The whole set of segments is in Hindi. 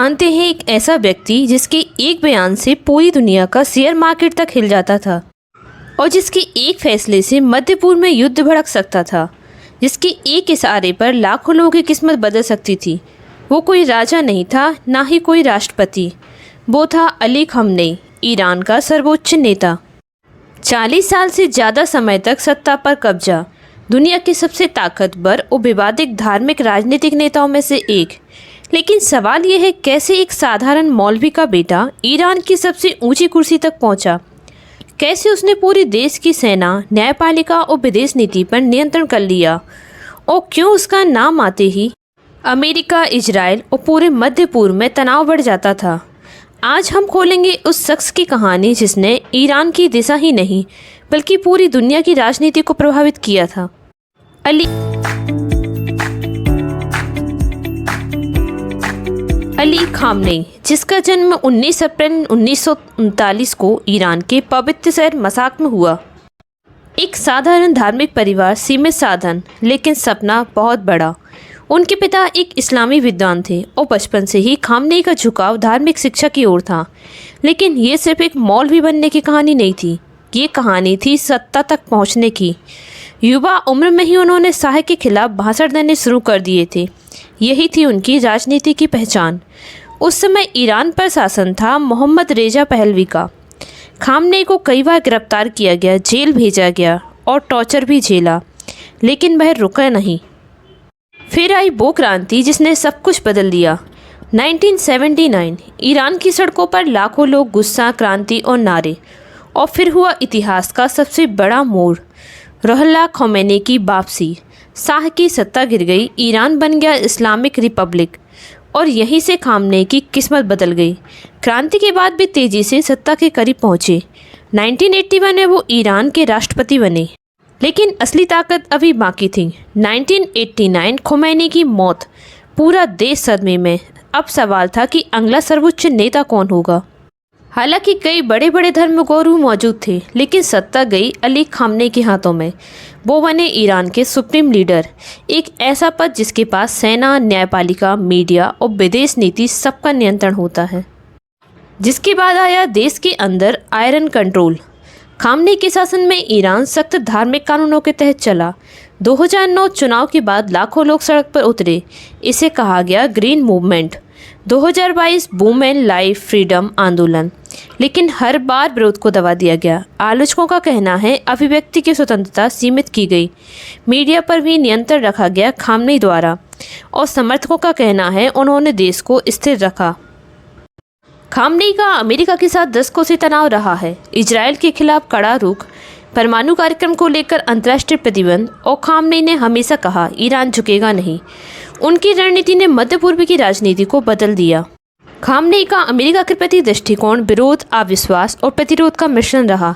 जानते हैं एक ऐसा व्यक्ति जिसके एक बयान से पूरी दुनिया का शेयर मार्केट तक हिल जाता था और जिसके एक फैसले से मध्य पूर्व में युद्ध भड़क सकता था, जिसके एक इशारे पर लाखों लोगों की किस्मत बदल सकती थी। वो कोई राजा नहीं था, ना ही कोई राष्ट्रपति। वो था अली खamenei, ईरान का सर्वोच्च नेता। 40 साल से ज़्यादा समय तक सत्ता पर कब्जा, दुनिया के सबसे ताकतवर और विवादित धार्मिक राजनीतिक नेताओं में से एक। लेकिन सवाल यह है, कैसे एक साधारण मौलवी का बेटा ईरान की सबसे ऊंची कुर्सी तक पहुंचा? कैसे उसने पूरे देश की सेना, न्यायपालिका और विदेश नीति पर नियंत्रण कर लिया? और क्यों उसका नाम आते ही अमेरिका, इजराइल और पूरे मध्य पूर्व में तनाव बढ़ जाता था? आज हम खोलेंगे उस शख्स की कहानी जिसने ईरान की दिशा ही नहीं बल्कि पूरी दुनिया की राजनीति को प्रभावित किया था। अली खamenei, जिसका जन्म 19 अप्रैल 1939 को ईरान के पवित्र शहर मशहद में हुआ। एक साधारण धार्मिक परिवार, सीमित साधन, लेकिन सपना बहुत बड़ा। उनके पिता एक इस्लामी विद्वान थे और बचपन से ही खamenei का झुकाव धार्मिक शिक्षा की ओर था। लेकिन ये सिर्फ एक मौलवी बनने की कहानी नहीं थी, ये कहानी थी सत्ता तक पहुंचने की। युवा उम्र में ही उन्होंने शाह के खिलाफ भाषण देने शुरू कर दिए थे। यही थी उनकी राजनीति की पहचान। उस समय ईरान पर शासन था मोहम्मद रेजा पहलवी का। खamenei को कई बार गिरफ्तार किया गया, जेल भेजा गया और टॉर्चर भी झेला, लेकिन वह रुका नहीं। फिर आई वो क्रांति जिसने सब कुछ बदल दिया। 1979 ईरान की सड़कों पर लाखों लोग, गुस्सा, क्रांति और नारे। और फिर हुआ इतिहास का सबसे बड़ा मोड़, रुहुल्लाह खamenei की वापसी। शाह की सत्ता गिर गई, ईरान बन गया इस्लामिक रिपब्लिक और यहीं से खamenei की किस्मत बदल गई। क्रांति के बाद भी तेज़ी से सत्ता के करीब पहुँचे। 1981 में वो ईरान के राष्ट्रपति बने, लेकिन असली ताकत अभी बाकी थी। 1989 खamenei की मौत, पूरा देश सदमे में। अब सवाल था कि अगला सर्वोच्च नेता कौन होगा। हालांकि कई बड़े बड़े धर्मगुरु मौजूद थे, लेकिन सत्ता गई अली खamenei के हाथों में। वो बने ईरान के सुप्रीम लीडर, एक ऐसा पद जिसके पास सेना, न्यायपालिका, मीडिया और विदेश नीति सबका नियंत्रण होता है। जिसके बाद आया देश के अंदर आयरन कंट्रोल। खamenei के शासन में ईरान सख्त धार्मिक कानूनों के तहत चला। 2009 चुनाव के बाद लाखों लोग सड़क पर उतरे। इसे कहा गया green movement. 2022 women life freedom आंदोलन, लेकिन हर बार विरोध को दबा दिया गया। आलोचकों का कहना है अभिव्यक्ति की स्वतंत्रता सीमित की गई, मीडिया पर भी नियंत्रण रखा गया खamenei द्वारा, और समर्थकों का कहना है उन्होंने देश को स्थिर रखा। खamenei का अमेरिका के साथ दशकों से तनाव रहा है। इजराइल के खिलाफ कड़ा रुख, परमाणु कार्यक्रम को लेकर अंतर्राष्ट्रीय प्रतिबंध, और खamenei ने हमेशा कहा ईरान झुकेगा नहीं। उनकी रणनीति ने मध्य पूर्व की राजनीति को बदल दिया। खamenei का अमेरिका के प्रति दृष्टिकोण विरोध, अविश्वास और प्रतिरोध का मिश्रण रहा।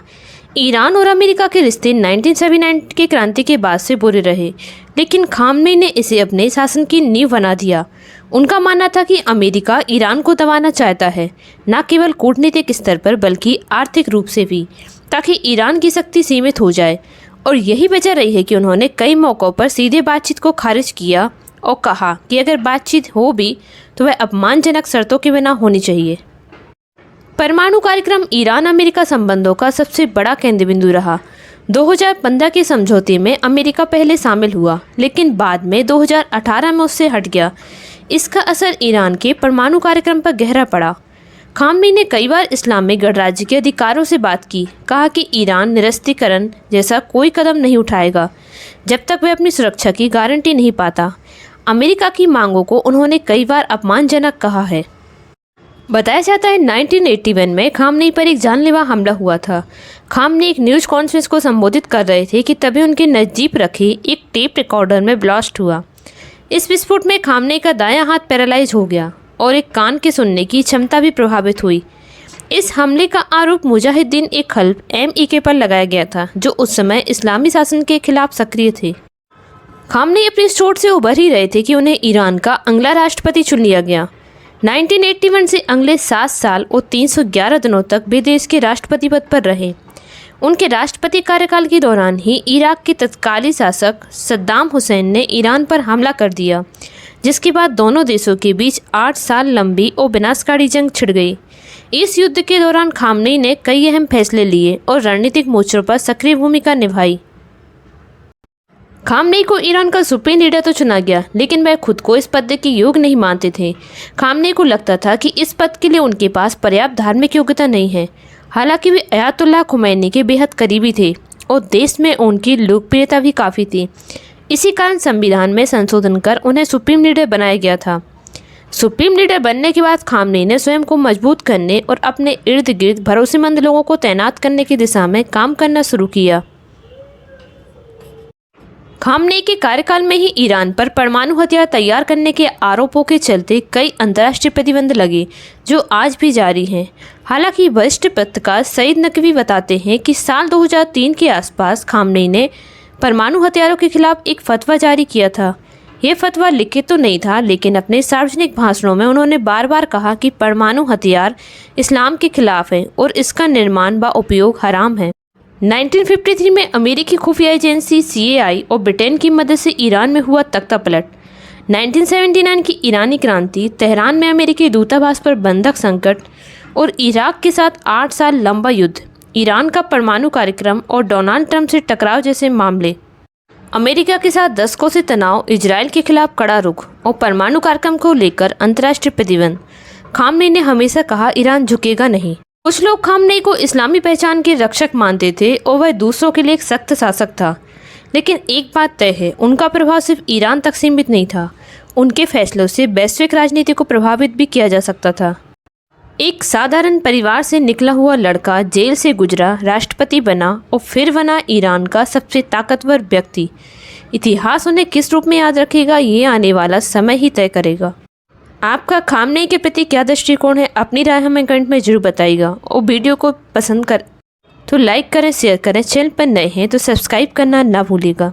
ईरान और अमेरिका के रिश्ते 1979 के क्रांति के बाद से बुरे रहे, लेकिन खamenei ने इसे अपने शासन की नींव बना दिया। उनका मानना था कि अमेरिका ईरान को दबाना चाहता है, न केवल कूटनीतिक स्तर पर बल्कि आर्थिक रूप से भी, ताकि ईरान की शक्ति सीमित हो जाए। और यही वजह रही है कि उन्होंने कई मौक़ों पर सीधे बातचीत को खारिज किया और कहा कि अगर बातचीत हो भी तो वह अपमानजनक शर्तों के बिना होनी चाहिए। परमाणु कार्यक्रम ईरान अमेरिका संबंधों का सबसे बड़ा केंद्र बिंदु रहा। 2015 के समझौते में अमेरिका पहले शामिल हुआ, लेकिन बाद में 2018 में उससे हट गया। इसका असर ईरान के परमाणु कार्यक्रम पर गहरा पड़ा। खamenei ने कई बार इस्लामिक गणराज्य के अधिकारों से बात की, कहा कि ईरान निरस्त्रीकरण जैसा कोई कदम नहीं उठाएगा जब तक वह अपनी सुरक्षा की गारंटी नहीं पाता। अमेरिका की मांगों को उन्होंने कई बार अपमानजनक कहा है। बताया जाता है 1981 में खamenei पर एक जानलेवा हमला हुआ था। खamenei एक न्यूज़ कॉन्फ्रेंस को संबोधित कर रहे थे कि तभी उनके नज़दीक रखे एक टेप रिकॉर्डर में ब्लास्ट हुआ। इस विस्फोट में खamenei का दायां हाथ पैरालाइज हो गया और एक कान के सुनने की क्षमता भी प्रभावित हुई। इस हमले का आरोप मुजाहिदीन ए खल्ब MEK पर लगाया गया था, जो उस समय इस्लामी शासन के खिलाफ सक्रिय थे। खamenei अपनी चोट से उभर ही रहे थे कि उन्हें ईरान का अगला राष्ट्रपति चुन लिया गया। 1981 से अगले 7 साल और 311 दिनों तक वे देश के राष्ट्रपति पद पर रहे। उनके राष्ट्रपति कार्यकाल के दौरान ही इराक के तत्कालीन शासक सद्दाम हुसैन ने ईरान पर हमला कर दिया, जिसके बाद दोनों देशों के बीच 8 साल लंबी और विनाशकारी जंग छिड़ गई। इस युद्ध के दौरान खामनेई ने कई अहम फैसले लिए और रणनीतिक मोर्चों पर सक्रिय भूमिका निभाई। खामनेई को ईरान का सुप्रीम लीडर तो चुना गया, लेकिन वह खुद को इस पद के योग्य नहीं मानते थे। खामनेई को लगता था कि इस पद के लिए उनके पास पर्याप्त धार्मिक योग्यता नहीं है। हालांकि वे अयातुल्लाह खुमैनी के बेहद करीबी थे और देश में उनकी लोकप्रियता भी काफ़ी थी। इसी कारण संविधान में संशोधन कर उन्हें सुप्रीम लीडर बनाया गया था। सुप्रीम लीडर बनने के बाद खामनेई ने स्वयं को मजबूत करने और अपने इर्द गिर्द भरोसेमंद लोगों को तैनात करने की दिशा में काम करना शुरू किया। खामनेई के कार्यकाल में ही ईरान पर परमाणु हथियार तैयार करने के आरोपों के चलते कई अंतर्राष्ट्रीय प्रतिबंध लगे, जो आज भी जारी हैं। हालांकि वरिष्ठ पत्रकार सईद नकवी बताते हैं कि साल 2003 के आसपास खामनेई ने परमाणु हथियारों के खिलाफ एक फतवा जारी किया था। यह फतवा लिखित तो नहीं था, लेकिन अपने सार्वजनिक भाषणों में उन्होंने बार बार कहा कि परमाणु हथियार इस्लाम के खिलाफ है और इसका निर्माण व उपयोग हराम है। 1953 में अमेरिकी खुफिया एजेंसी CIA और ब्रिटेन की मदद से ईरान में हुआ तख्तापलट। 1979 की ईरानी क्रांति, तेहरान में अमेरिकी दूतावास पर बंधक संकट और इराक के साथ 8 साल लंबा युद्ध, ईरान का परमाणु कार्यक्रम और डोनाल्ड ट्रंप से टकराव जैसे मामले, अमेरिका के साथ दशकों से तनाव, इजराइल के खिलाफ कड़ा रुख और परमाणु कार्यक्रम को लेकर अंतर्राष्ट्रीय प्रतिबंध। खामनेई ने हमेशा कहा, ईरान झुकेगा नहीं। कुछ लोग खामनेई को इस्लामी पहचान के रक्षक मानते थे और वह दूसरों के लिए एक सख्त शासक था। लेकिन एक बात तय है, उनका प्रभाव सिर्फ ईरान तक सीमित नहीं था। उनके फैसलों से वैश्विक राजनीति को प्रभावित भी किया जा सकता था। एक साधारण परिवार से निकला हुआ लड़का जेल से गुजरा, राष्ट्रपति बना और फिर बना ईरान का सबसे ताकतवर व्यक्ति। इतिहास उन्हें किस रूप में याद रखेगा, ये आने वाला समय ही तय करेगा। आपका खामनेई के प्रति क्या दृष्टिकोण है, अपनी राय हमें कमेंट में जरूर बताइएगा। और वीडियो को पसंद कर तो लाइक करें, शेयर करें। चैनल पर नए हैं तो सब्सक्राइब करना ना भूलिएगा।